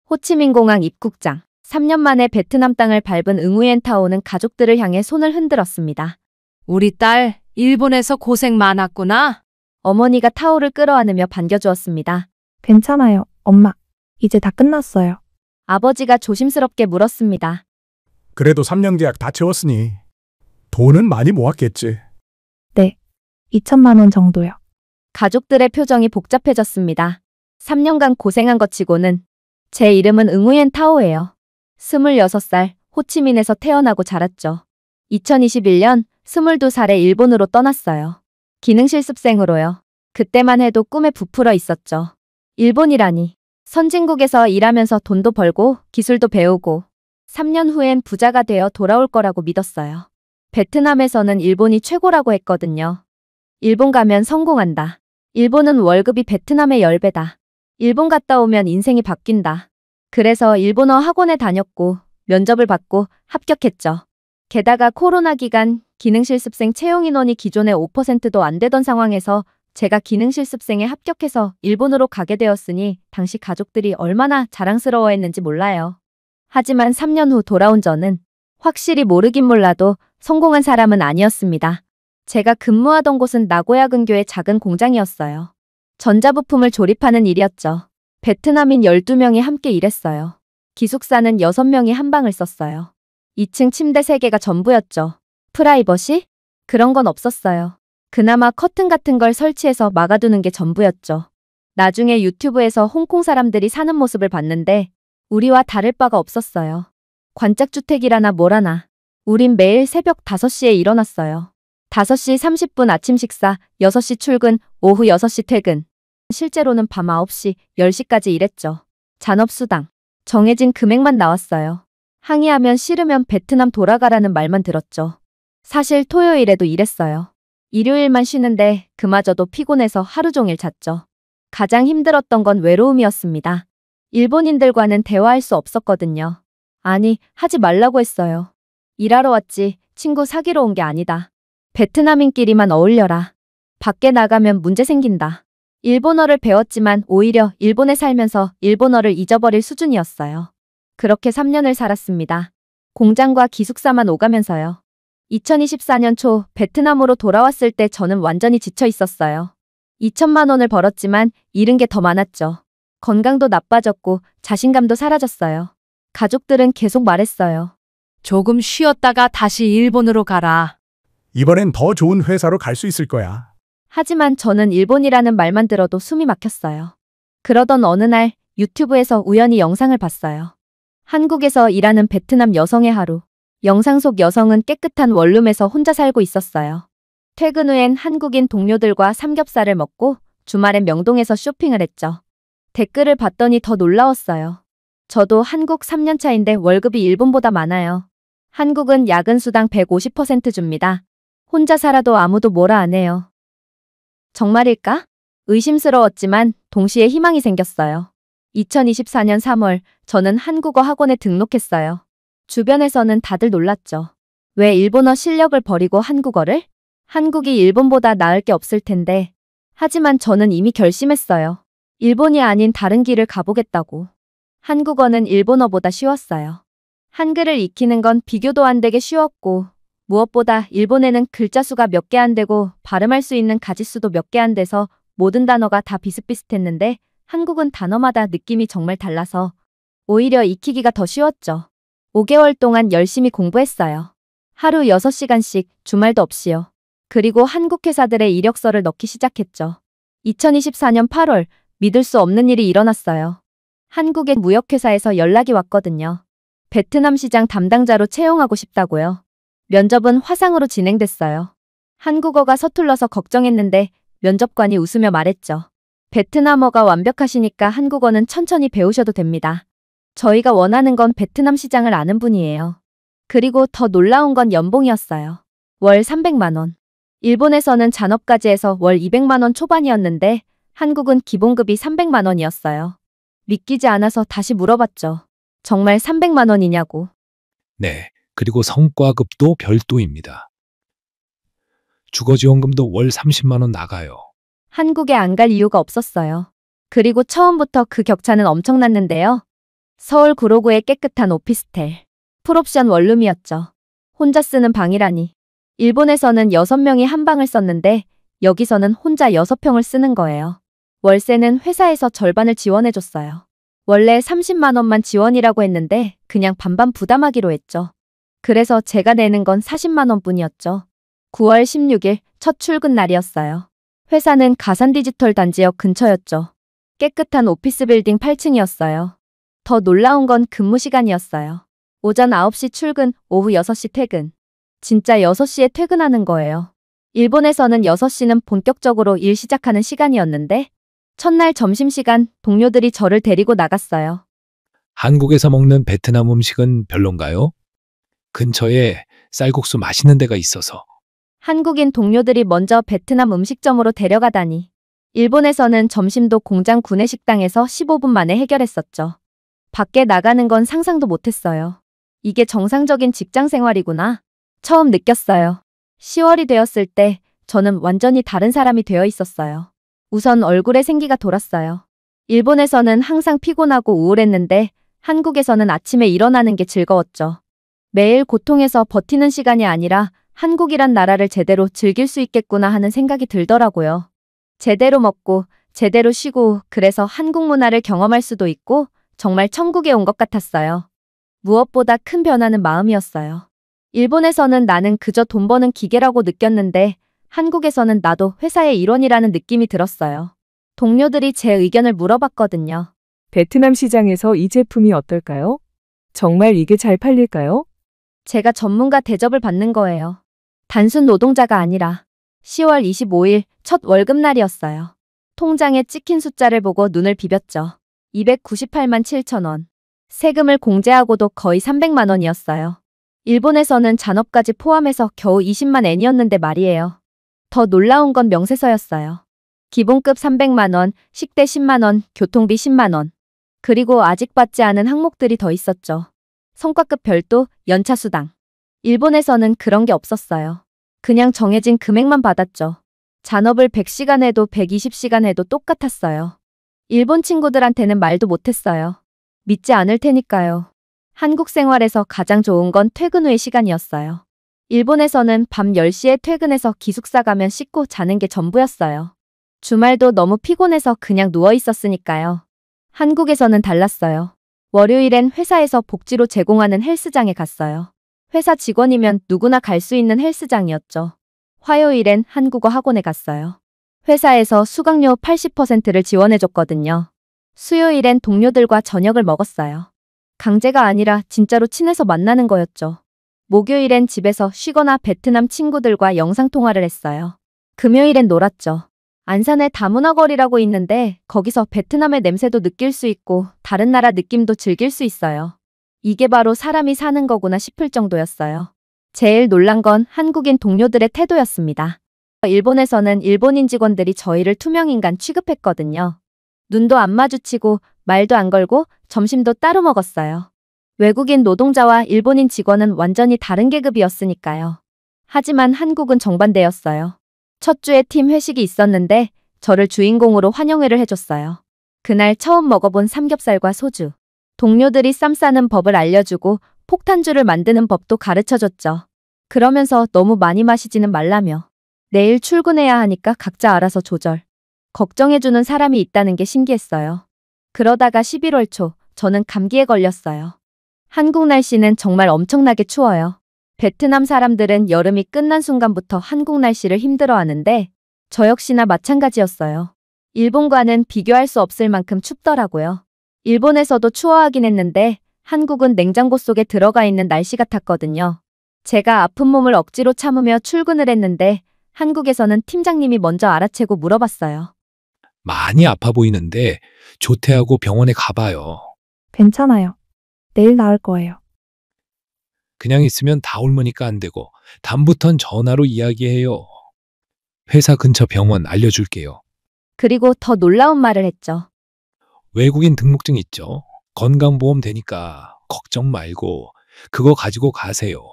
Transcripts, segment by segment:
호치민공항 입국장. 3년 만에 베트남 땅을 밟은 응우옌 타오는 가족들을 향해 손을 흔들었습니다. 우리 딸, 일본에서 고생 많았구나. 어머니가 타오를 끌어안으며 반겨주었습니다. 괜찮아요, 엄마. 이제 다 끝났어요. 아버지가 조심스럽게 물었습니다. 그래도 3년 계약 다 채웠으니 돈은 많이 모았겠지. 네. 2천만 원 정도요. 가족들의 표정이 복잡해졌습니다. 3년간 고생한 것 치고는 제 이름은 응우옌 타오예요. 26살, 호치민에서 태어나고 자랐죠. 2021년 22살에 일본으로 떠났어요. 기능실습생으로요. 그때만 해도 꿈에 부풀어 있었죠. 일본이라니. 선진국에서 일하면서 돈도 벌고 기술도 배우고 3년 후엔 부자가 되어 돌아올 거라고 믿었어요. 베트남에서는 일본이 최고라고 했거든요. 일본 가면 성공한다. 일본은 월급이 베트남의 10배다. 일본 갔다 오면 인생이 바뀐다. 그래서 일본어 학원에 다녔고 면접을 받고 합격했죠. 게다가 코로나 기간 기능실습생 채용 인원이 기존의 5%도 안 되던 상황에서 제가 기능실습생에 합격해서 일본으로 가게 되었으니 당시 가족들이 얼마나 자랑스러워했는지 몰라요. 하지만 3년 후 돌아온 저는 확실히 모르긴 몰라도 성공한 사람은 아니었습니다. 제가 근무하던 곳은 나고야 근교의 작은 공장이었어요. 전자부품을 조립하는 일이었죠. 베트남인 12명이 함께 일했어요. 기숙사는 6명이 한 방을 썼어요. 2층 침대 3개가 전부였죠. 프라이버시? 그런 건 없었어요. 그나마 커튼 같은 걸 설치해서 막아두는 게 전부였죠. 나중에 유튜브에서 홍콩 사람들이 사는 모습을 봤는데 우리와 다를 바가 없었어요. 관짝주택이라나 뭐라나. 우린 매일 새벽 5시에 일어났어요. 5시 30분 아침 식사, 6시 출근, 오후 6시 퇴근. 실제로는 밤 9시, 10시까지 일했죠. 잔업수당. 정해진 금액만 나왔어요. 항의하면 싫으면 베트남 돌아가라는 말만 들었죠. 사실 토요일에도 일했어요. 일요일만 쉬는데 그마저도 피곤해서 하루 종일 잤죠. 가장 힘들었던 건 외로움이었습니다. 일본인들과는 대화할 수 없었거든요. 아니, 하지 말라고 했어요. 일하러 왔지, 친구 사귀러 온 게 아니다. 베트남인끼리만 어울려라. 밖에 나가면 문제 생긴다. 일본어를 배웠지만 오히려 일본에 살면서 일본어를 잊어버릴 수준이었어요. 그렇게 3년을 살았습니다. 공장과 기숙사만 오가면서요. 2024년 초 베트남으로 돌아왔을 때 저는 완전히 지쳐 있었어요. 2천만 원을 벌었지만 잃은 게 더 많았죠. 건강도 나빠졌고 자신감도 사라졌어요. 가족들은 계속 말했어요. 조금 쉬었다가 다시 일본으로 가라. 이번엔 더 좋은 회사로 갈 수 있을 거야. 하지만 저는 일본이라는 말만 들어도 숨이 막혔어요. 그러던 어느 날 유튜브에서 우연히 영상을 봤어요. 한국에서 일하는 베트남 여성의 하루. 영상 속 여성은 깨끗한 원룸에서 혼자 살고 있었어요. 퇴근 후엔 한국인 동료들과 삼겹살을 먹고 주말엔 명동에서 쇼핑을 했죠. 댓글을 봤더니 더 놀라웠어요. 저도 한국 3년 차인데 월급이 일본보다 많아요. 한국은 야근 수당 150% 줍니다. 혼자 살아도 아무도 뭐라 안 해요. 정말일까? 의심스러웠지만 동시에 희망이 생겼어요. 2024년 3월 저는 한국어 학원에 등록했어요. 주변에서는 다들 놀랐죠. 왜 일본어 실력을 버리고 한국어를? 한국이 일본보다 나을 게 없을 텐데. 하지만 저는 이미 결심했어요. 일본이 아닌 다른 길을 가보겠다고. 한국어는 일본어보다 쉬웠어요. 한글을 익히는 건 비교도 안 되게 쉬웠고 무엇보다 일본에는 글자 수가 몇 개 안 되고 발음할 수 있는 가지수도 몇 개 안 돼서 모든 단어가 다 비슷비슷했는데 한국은 단어마다 느낌이 정말 달라서 오히려 익히기가 더 쉬웠죠. 5개월 동안 열심히 공부했어요. 하루 6시간씩 주말도 없이요. 그리고 한국 회사들의 이력서를 넣기 시작했죠. 2024년 8월 믿을 수 없는 일이 일어났어요. 한국의 무역회사에서 연락이 왔거든요. 베트남 시장 담당자로 채용하고 싶다고요. 면접은 화상으로 진행됐어요. 한국어가 서툴러서 걱정했는데 면접관이 웃으며 말했죠. 베트남어가 완벽하시니까 한국어는 천천히 배우셔도 됩니다. 저희가 원하는 건 베트남 시장을 아는 분이에요. 그리고 더 놀라운 건 연봉이었어요. 월 300만 원. 일본에서는 잔업까지 해서 월 200만 원 초반이었는데 한국은 기본급이 300만 원이었어요. 믿기지 않아서 다시 물어봤죠. 정말 300만 원이냐고. 네, 그리고 성과급도 별도입니다. 주거지원금도 월 30만 원 나가요. 한국에 안 갈 이유가 없었어요. 그리고 처음부터 그 격차는 엄청났는데요. 서울 구로구의 깨끗한 오피스텔. 풀옵션 원룸이었죠. 혼자 쓰는 방이라니. 일본에서는 6명이 한 방을 썼는데 여기서는 혼자 6평을 쓰는 거예요. 월세는 회사에서 절반을 지원해줬어요. 원래 30만 원만 지원이라고 했는데 그냥 반반 부담하기로 했죠. 그래서 제가 내는 건 40만 원뿐이었죠. 9월 16일 첫 출근 날이었어요. 회사는 가산 디지털 단지역 근처였죠. 깨끗한 오피스 빌딩 8층이었어요. 더 놀라운 건 근무 시간이었어요. 오전 9시 출근, 오후 6시 퇴근. 진짜 6시에 퇴근하는 거예요. 일본에서는 6시는 본격적으로 일 시작하는 시간이었는데 첫날 점심시간 동료들이 저를 데리고 나갔어요. 한국에서 먹는 베트남 음식은 별론가요? 근처에 쌀국수 맛있는 데가 있어서. 한국인 동료들이 먼저 베트남 음식점으로 데려가다니. 일본에서는 점심도 공장 구내식당에서 15분 만에 해결했었죠. 밖에 나가는 건 상상도 못했어요. 이게 정상적인 직장 생활이구나. 처음 느꼈어요. 10월이 되었을 때 저는 완전히 다른 사람이 되어 있었어요. 우선 얼굴에 생기가 돌았어요. 일본에서는 항상 피곤하고 우울했는데 한국에서는 아침에 일어나는 게 즐거웠죠. 매일 고통에서 버티는 시간이 아니라 한국이란 나라를 제대로 즐길 수 있겠구나 하는 생각이 들더라고요. 제대로 먹고 제대로 쉬고 그래서 한국 문화를 경험할 수도 있고 정말 천국에 온 것 같았어요. 무엇보다 큰 변화는 마음이었어요. 일본에서는 나는 그저 돈 버는 기계라고 느꼈는데 한국에서는 나도 회사의 일원이라는 느낌이 들었어요. 동료들이 제 의견을 물어봤거든요. 베트남 시장에서 이 제품이 어떨까요? 정말 이게 잘 팔릴까요? 제가 전문가 대접을 받는 거예요. 단순 노동자가 아니라 10월 25일 첫 월급날이었어요. 통장에 찍힌 숫자를 보고 눈을 비볐죠. 298만 7천 원. 세금을 공제하고도 거의 300만 원이었어요. 일본에서는 잔업까지 포함해서 겨우 20만 엔이었는데 말이에요. 더 놀라운 건 명세서였어요. 기본급 300만 원, 식대 10만 원, 교통비 10만 원. 그리고 아직 받지 않은 항목들이 더 있었죠. 성과급 별도, 연차 수당. 일본에서는 그런 게 없었어요. 그냥 정해진 금액만 받았죠. 잔업을 100시간 해도 120시간 해도 똑같았어요. 일본 친구들한테는 말도 못했어요. 믿지 않을 테니까요. 한국 생활에서 가장 좋은 건 퇴근 후의 시간이었어요. 일본에서는 밤 10시에 퇴근해서 기숙사 가면 씻고 자는 게 전부였어요. 주말도 너무 피곤해서 그냥 누워 있었으니까요. 한국에서는 달랐어요. 월요일엔 회사에서 복지로 제공하는 헬스장에 갔어요. 회사 직원이면 누구나 갈 수 있는 헬스장이었죠. 화요일엔 한국어 학원에 갔어요. 회사에서 수강료 80%를 지원해줬거든요. 수요일엔 동료들과 저녁을 먹었어요. 강제가 아니라 진짜로 친해서 만나는 거였죠. 목요일엔 집에서 쉬거나 베트남 친구들과 영상통화를 했어요. 금요일엔 놀았죠. 안산에 다문화거리라고 있는데 거기서 베트남의 냄새도 느낄 수 있고 다른 나라 느낌도 즐길 수 있어요. 이게 바로 사람이 사는 거구나 싶을 정도였어요. 제일 놀란 건 한국인 동료들의 태도였습니다. 일본에서는 일본인 직원들이 저희를 투명인간 취급했거든요. 눈도 안 마주치고 말도 안 걸고 점심도 따로 먹었어요. 외국인 노동자와 일본인 직원은 완전히 다른 계급이었으니까요. 하지만 한국은 정반대였어요. 첫 주에 팀 회식이 있었는데 저를 주인공으로 환영회를 해줬어요. 그날 처음 먹어본 삼겹살과 소주. 동료들이 쌈 싸는 법을 알려주고 폭탄주를 만드는 법도 가르쳐줬죠. 그러면서 너무 많이 마시지는 말라며. 내일 출근해야 하니까 각자 알아서 조절. 걱정해주는 사람이 있다는 게 신기했어요. 그러다가 11월 초 저는 감기에 걸렸어요. 한국 날씨는 정말 엄청나게 추워요. 베트남 사람들은 여름이 끝난 순간부터 한국 날씨를 힘들어하는데 저 역시나 마찬가지였어요. 일본과는 비교할 수 없을 만큼 춥더라고요. 일본에서도 추워하긴 했는데 한국은 냉장고 속에 들어가 있는 날씨 같았거든요. 제가 아픈 몸을 억지로 참으며 출근을 했는데 한국에서는 팀장님이 먼저 알아채고 물어봤어요. 많이 아파 보이는데 조퇴하고 병원에 가봐요. 괜찮아요. 내일 나을 거예요. 그냥 있으면 다 옮으니까 안 되고 다음부턴 전화로 이야기해요. 회사 근처 병원 알려줄게요. 그리고 더 놀라운 말을 했죠. 외국인 등록증 있죠? 건강보험 되니까 걱정 말고 그거 가지고 가세요.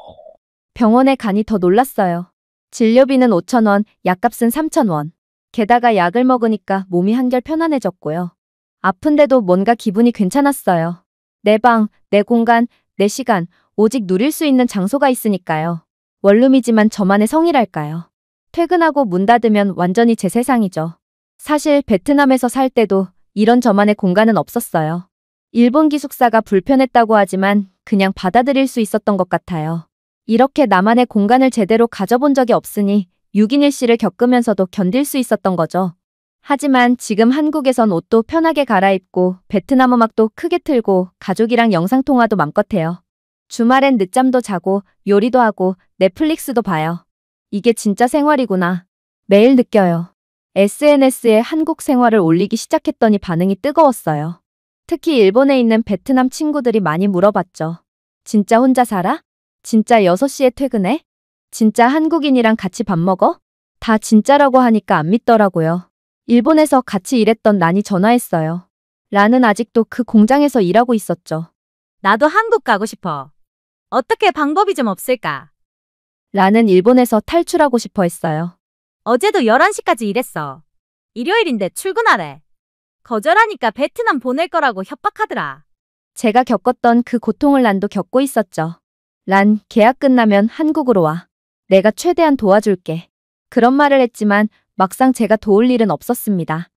병원에 가니 더 놀랐어요. 진료비는 5천 원, 약값은 3천 원. 게다가 약을 먹으니까 몸이 한결 편안해졌고요. 아픈데도 뭔가 기분이 괜찮았어요. 내 방, 내 공간, 내 시간, 오직 누릴 수 있는 장소가 있으니까요. 원룸이지만 저만의 성이랄까요. 퇴근하고 문 닫으면 완전히 제 세상이죠. 사실 베트남에서 살 때도 이런 저만의 공간은 없었어요. 일본 기숙사가 불편했다고 하지만 그냥 받아들일 수 있었던 것 같아요. 이렇게 나만의 공간을 제대로 가져본 적이 없으니 6인 1실을 겪으면서도 견딜 수 있었던 거죠. 하지만 지금 한국에선 옷도 편하게 갈아입고 베트남 음악도 크게 틀고 가족이랑 영상통화도 맘껏 해요. 주말엔 늦잠도 자고 요리도 하고 넷플릭스도 봐요. 이게 진짜 생활이구나. 매일 느껴요. SNS에 한국 생활을 올리기 시작했더니 반응이 뜨거웠어요. 특히 일본에 있는 베트남 친구들이 많이 물어봤죠. 진짜 혼자 살아? 진짜 6시에 퇴근해? 진짜 한국인이랑 같이 밥 먹어? 다 진짜라고 하니까 안 믿더라고요. 일본에서 같이 일했던 란이 전화했어요. 란은 아직도 그 공장에서 일하고 있었죠. 나도 한국 가고 싶어. 어떻게 방법이 좀 없을까? 란은 일본에서 탈출하고 싶어 했어요. 어제도 11시까지 일했어. 일요일인데 출근하래. 거절하니까 베트남 보낼 거라고 협박하더라. 제가 겪었던 그 고통을 란도 겪고 있었죠. 란, 계약 끝나면 한국으로 와. 내가 최대한 도와줄게. 그런 말을 했지만 막상 제가 도울 일은 없었습니다.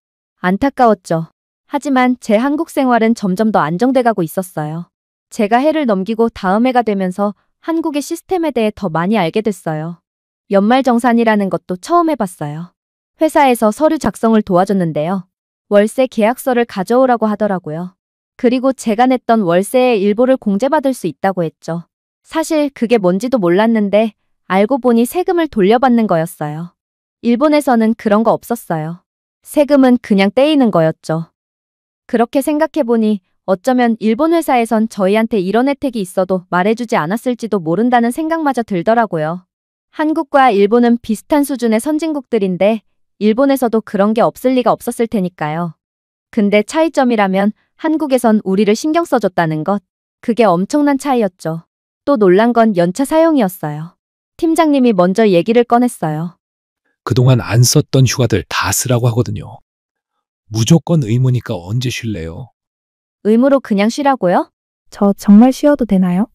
안타까웠죠. 하지만 제 한국 생활은 점점 더 안정돼 가고 있었어요. 제가 해를 넘기고 다음 해가 되면서 한국의 시스템에 대해 더 많이 알게 됐어요. 연말정산이라는 것도 처음 해봤어요. 회사에서 서류 작성을 도와줬는데요. 월세 계약서를 가져오라고 하더라고요. 그리고 제가 냈던 월세의 일부를 공제받을 수 있다고 했죠. 사실 그게 뭔지도 몰랐는데 알고 보니 세금을 돌려받는 거였어요. 일본에서는 그런 거 없었어요. 세금은 그냥 떼이는 거였죠. 그렇게 생각해보니 어쩌면 일본 회사에선 저희한테 이런 혜택이 있어도 말해주지 않았을지도 모른다는 생각마저 들더라고요. 한국과 일본은 비슷한 수준의 선진국들인데 일본에서도 그런 게 없을 리가 없었을 테니까요. 근데 차이점이라면 한국에선 우리를 신경 써줬다는 것. 그게 엄청난 차이였죠. 또 놀란 건 연차 사용이었어요. 팀장님이 먼저 얘기를 꺼냈어요. 그동안 안 썼던 휴가들 다 쓰라고 하거든요. 무조건 의무니까 언제 쉴래요? 의무로 그냥 쉬라고요? 저 정말 쉬어도 되나요?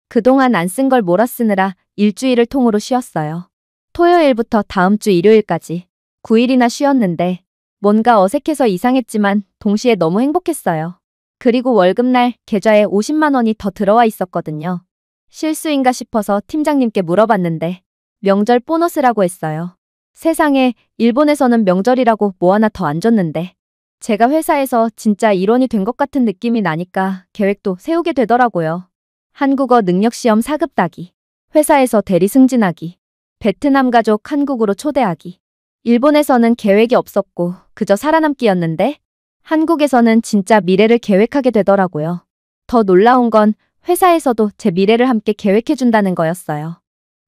그동안 안 쓴 걸 몰아 쓰느라 일주일을 통으로 쉬었어요. 토요일부터 다음 주 일요일까지 9일이나 쉬었는데 뭔가 어색해서 이상했지만 동시에 너무 행복했어요. 그리고 월급날 계좌에 50만 원이 더 들어와 있었거든요. 실수인가 싶어서 팀장님께 물어봤는데 명절 보너스라고 했어요. 세상에 일본에서는 명절이라고 뭐 하나 더 안 줬는데 제가 회사에서 진짜 일원이 된 것 같은 느낌이 나니까 계획도 세우게 되더라고요. 한국어 능력시험 4급 따기, 회사에서 대리 승진하기, 베트남 가족 한국으로 초대하기. 일본에서는 계획이 없었고 그저 살아남기였는데 한국에서는 진짜 미래를 계획하게 되더라고요. 더 놀라운 건 회사에서도 제 미래를 함께 계획해준다는 거였어요.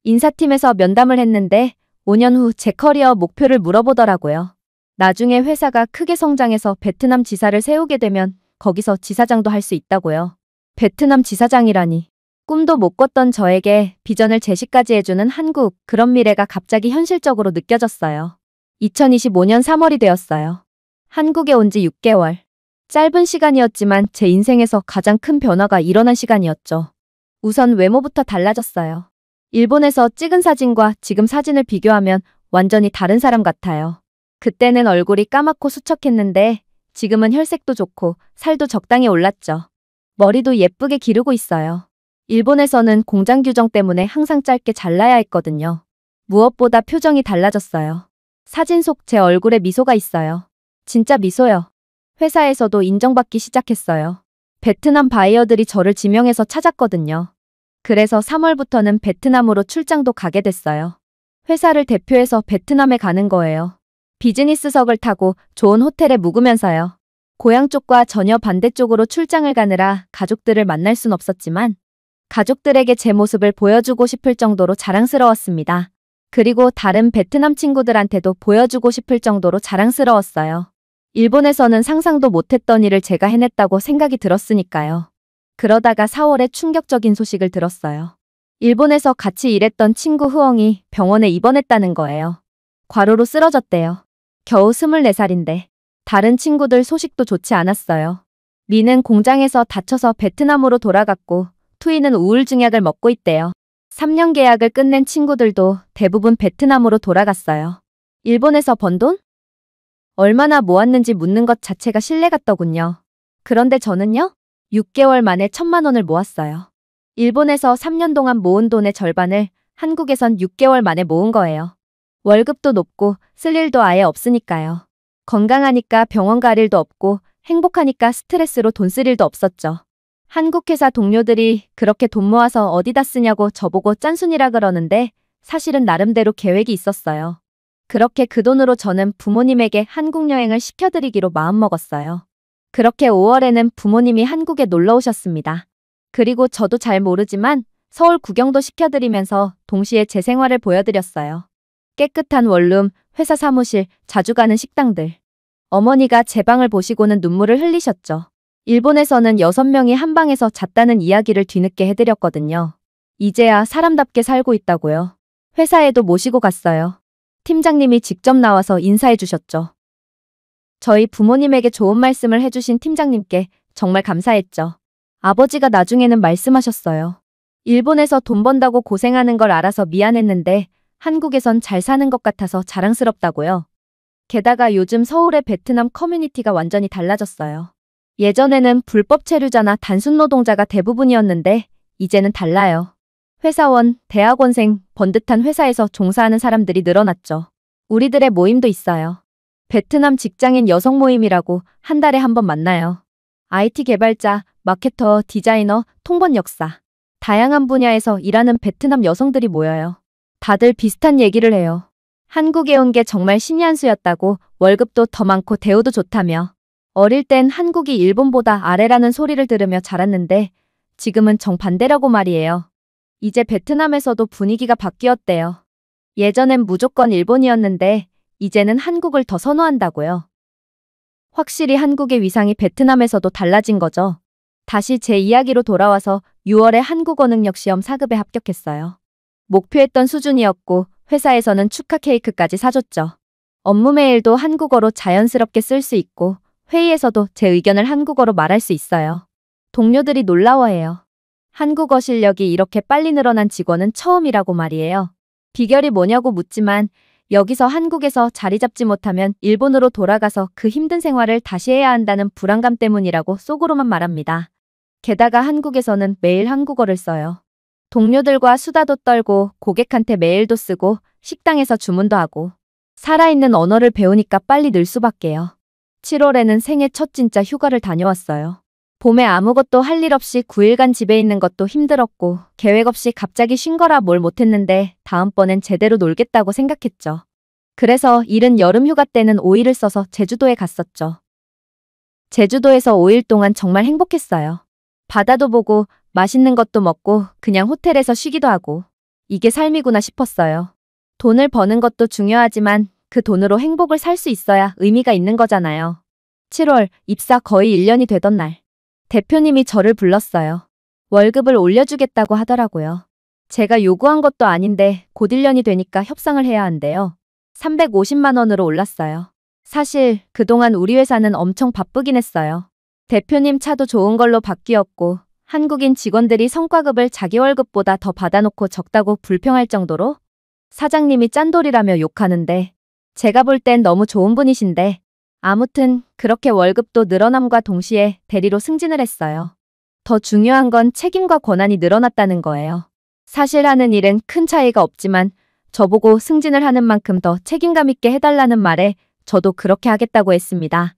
인사팀에서 면담을 했는데 5년 후 제 커리어 목표를 물어보더라고요. 나중에 회사가 크게 성장해서 베트남 지사를 세우게 되면 거기서 지사장도 할 수 있다고요. 베트남 지사장이라니. 꿈도 못 꿨던 저에게 비전을 제시까지 해주는 한국, 그런 미래가 갑자기 현실적으로 느껴졌어요. 2025년 3월이 되었어요. 한국에 온 지 6개월. 짧은 시간이었지만 제 인생에서 가장 큰 변화가 일어난 시간이었죠. 우선 외모부터 달라졌어요. 일본에서 찍은 사진과 지금 사진을 비교하면 완전히 다른 사람 같아요. 그때는 얼굴이 까맣고 수척했는데 지금은 혈색도 좋고 살도 적당히 올랐죠. 머리도 예쁘게 기르고 있어요. 일본에서는 공장 규정 때문에 항상 짧게 잘라야 했거든요. 무엇보다 표정이 달라졌어요. 사진 속 제 얼굴에 미소가 있어요. 진짜 미소요. 회사에서도 인정받기 시작했어요. 베트남 바이어들이 저를 지명해서 찾았거든요. 그래서 3월부터는 베트남으로 출장도 가게 됐어요. 회사를 대표해서 베트남에 가는 거예요. 비즈니스석을 타고 좋은 호텔에 묵으면서요. 고향 쪽과 전혀 반대쪽으로 출장을 가느라 가족들을 만날 순 없었지만 가족들에게 제 모습을 보여주고 싶을 정도로 자랑스러웠습니다. 그리고 다른 베트남 친구들한테도 보여주고 싶을 정도로 자랑스러웠어요. 일본에서는 상상도 못했던 일을 제가 해냈다고 생각이 들었으니까요. 그러다가 4월에 충격적인 소식을 들었어요. 일본에서 같이 일했던 친구 흐엉이 병원에 입원했다는 거예요. 과로로 쓰러졌대요. 겨우 24살인데 다른 친구들 소식도 좋지 않았어요. 미는 공장에서 다쳐서 베트남으로 돌아갔고 투이는 우울증 약을 먹고 있대요. 3년 계약을 끝낸 친구들도 대부분 베트남으로 돌아갔어요. 일본에서 번 돈? 얼마나 모았는지 묻는 것 자체가 신뢰 같더군요. 그런데 저는요? 6개월 만에 1,000만 원을 모았어요. 일본에서 3년 동안 모은 돈의 절반을 한국에선 6개월 만에 모은 거예요. 월급도 높고 쓸 일도 아예 없으니까요. 건강하니까 병원 갈 일도 없고 행복하니까 스트레스로 돈 쓸 일도 없었죠. 한국 회사 동료들이 그렇게 돈 모아서 어디다 쓰냐고 저보고 짠순이라 그러는데 사실은 나름대로 계획이 있었어요. 그렇게 그 돈으로 저는 부모님에게 한국 여행을 시켜드리기로 마음먹었어요. 그렇게 5월에는 부모님이 한국에 놀러 오셨습니다. 그리고 저도 잘 모르지만 서울 구경도 시켜드리면서 동시에 제 생활을 보여드렸어요. 깨끗한 원룸, 회사 사무실, 자주 가는 식당들. 어머니가 제 방을 보시고는 눈물을 흘리셨죠. 일본에서는 6명이 한 방에서 잤다는 이야기를 뒤늦게 해드렸거든요. 이제야 사람답게 살고 있다고요. 회사에도 모시고 갔어요. 팀장님이 직접 나와서 인사해 주셨죠. 저희 부모님에게 좋은 말씀을 해주신 팀장님께 정말 감사했죠. 아버지가 나중에는 말씀하셨어요. 일본에서 돈 번다고 고생하는 걸 알아서 미안했는데 한국에선 잘 사는 것 같아서 자랑스럽다고요. 게다가 요즘 서울의 베트남 커뮤니티가 완전히 달라졌어요. 예전에는 불법 체류자나 단순 노동자가 대부분이었는데 이제는 달라요. 회사원, 대학원생, 번듯한 회사에서 종사하는 사람들이 늘어났죠. 우리들의 모임도 있어요. 베트남 직장인 여성 모임이라고 한 달에 한 번 만나요. IT 개발자, 마케터, 디자이너, 통번역사. 다양한 분야에서 일하는 베트남 여성들이 모여요. 다들 비슷한 얘기를 해요. 한국에 온 게 정말 신의 한 수였다고, 월급도 더 많고 대우도 좋다며. 어릴 땐 한국이 일본보다 아래라는 소리를 들으며 자랐는데 지금은 정반대라고 말이에요. 이제 베트남에서도 분위기가 바뀌었대요. 예전엔 무조건 일본이었는데 이제는 한국을 더 선호한다고요. 확실히 한국의 위상이 베트남에서도 달라진 거죠. 다시 제 이야기로 돌아와서 6월에 한국어 능력 시험 4급에 합격했어요. 목표했던 수준이었고 회사에서는 축하 케이크까지 사줬죠. 업무 메일도 한국어로 자연스럽게 쓸 수 있고 회의에서도 제 의견을 한국어로 말할 수 있어요. 동료들이 놀라워해요. 한국어 실력이 이렇게 빨리 늘어난 직원은 처음이라고 말이에요. 비결이 뭐냐고 묻지만 여기서 한국에서 자리 잡지 못하면 일본으로 돌아가서 그 힘든 생활을 다시 해야 한다는 불안감 때문이라고 속으로만 말합니다. 게다가 한국에서는 매일 한국어를 써요. 동료들과 수다도 떨고 고객한테 메일도 쓰고 식당에서 주문도 하고 살아있는 언어를 배우니까 빨리 늘 수밖에요. 7월에는 생애 첫 진짜 휴가를 다녀왔어요. 봄에 아무것도 할 일 없이 9일간 집에 있는 것도 힘들었고 계획 없이 갑자기 쉰 거라 뭘 못했는데 다음번엔 제대로 놀겠다고 생각했죠. 그래서 이른 여름 휴가 때는 5일을 써서 제주도에 갔었죠. 제주도에서 5일 동안 정말 행복했어요. 바다도 보고 맛있는 것도 먹고 그냥 호텔에서 쉬기도 하고 이게 삶이구나 싶었어요. 돈을 버는 것도 중요하지만 그 돈으로 행복을 살 수 있어야 의미가 있는 거잖아요. 7월 입사 거의 1년이 되던 날 대표님이 저를 불렀어요. 월급을 올려주겠다고 하더라고요. 제가 요구한 것도 아닌데 곧 1년이 되니까 협상을 해야 한대요. 350만 원으로 올랐어요. 사실 그동안 우리 회사는 엄청 바쁘긴 했어요. 대표님 차도 좋은 걸로 바뀌었고 한국인 직원들이 성과급을 자기 월급보다 더 받아놓고 적다고 불평할 정도로 사장님이 짠돌이라며 욕하는데 제가 볼 땐 너무 좋은 분이신데 아무튼 그렇게 월급도 늘어남과 동시에 대리로 승진을 했어요. 더 중요한 건 책임과 권한이 늘어났다는 거예요. 사실 하는 일은 큰 차이가 없지만 저보고 승진을 하는 만큼 더 책임감 있게 해달라는 말에 저도 그렇게 하겠다고 했습니다.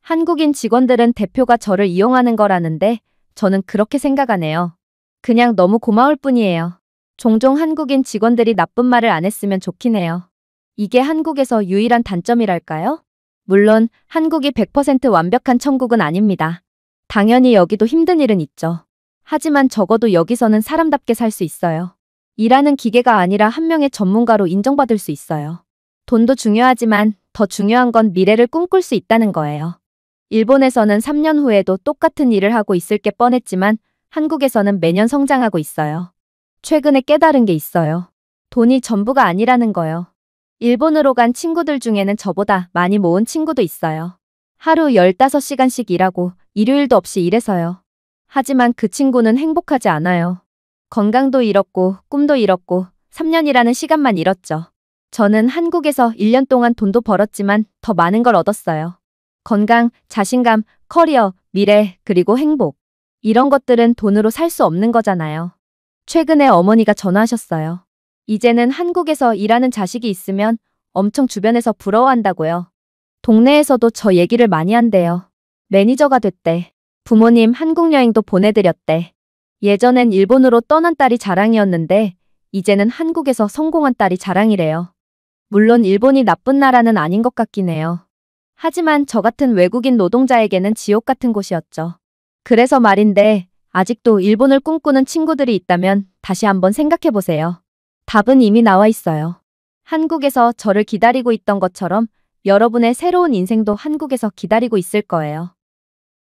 한국인 직원들은 대표가 저를 이용하는 거라는데 저는 그렇게 생각하네요. 그냥 너무 고마울 뿐이에요. 종종 한국인 직원들이 나쁜 말을 안 했으면 좋긴 해요. 이게 한국에서 유일한 단점이랄까요? 물론 한국이 100% 완벽한 천국은 아닙니다. 당연히 여기도 힘든 일은 있죠. 하지만 적어도 여기서는 사람답게 살 수 있어요. 일하는 기계가 아니라 한 명의 전문가로 인정받을 수 있어요. 돈도 중요하지만 더 중요한 건 미래를 꿈꿀 수 있다는 거예요. 일본에서는 3년 후에도 똑같은 일을 하고 있을 게 뻔했지만 한국에서는 매년 성장하고 있어요. 최근에 깨달은 게 있어요. 돈이 전부가 아니라는 거요. 일본으로 간 친구들 중에는 저보다 많이 모은 친구도 있어요. 하루 15시간씩 일하고 일요일도 없이 일해서요. 하지만 그 친구는 행복하지 않아요. 건강도 잃었고 꿈도 잃었고 3년이라는 시간만 잃었죠. 저는 한국에서 1년 동안 돈도 벌었지만 더 많은 걸 얻었어요. 건강, 자신감, 커리어, 미래, 그리고 행복. 이런 것들은 돈으로 살 수 없는 거잖아요. 최근에 어머니가 전화하셨어요. 이제는 한국에서 일하는 자식이 있으면 엄청 주변에서 부러워한다고요. 동네에서도 저 얘기를 많이 한대요. 매니저가 됐대. 부모님 한국 여행도 보내드렸대. 예전엔 일본으로 떠난 딸이 자랑이었는데 이제는 한국에서 성공한 딸이 자랑이래요. 물론 일본이 나쁜 나라는 아닌 것 같긴 해요. 하지만 저 같은 외국인 노동자에게는 지옥 같은 곳이었죠. 그래서 말인데 아직도 일본을 꿈꾸는 친구들이 있다면 다시 한번 생각해 보세요. 답은 이미 나와 있어요. 한국에서 저를 기다리고 있던 것처럼 여러분의 새로운 인생도 한국에서 기다리고 있을 거예요.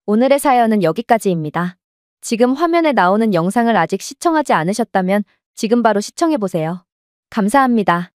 오늘의 사연은 여기까지입니다. 지금 화면에 나오는 영상을 아직 시청하지 않으셨다면 지금 바로 시청해 보세요. 감사합니다.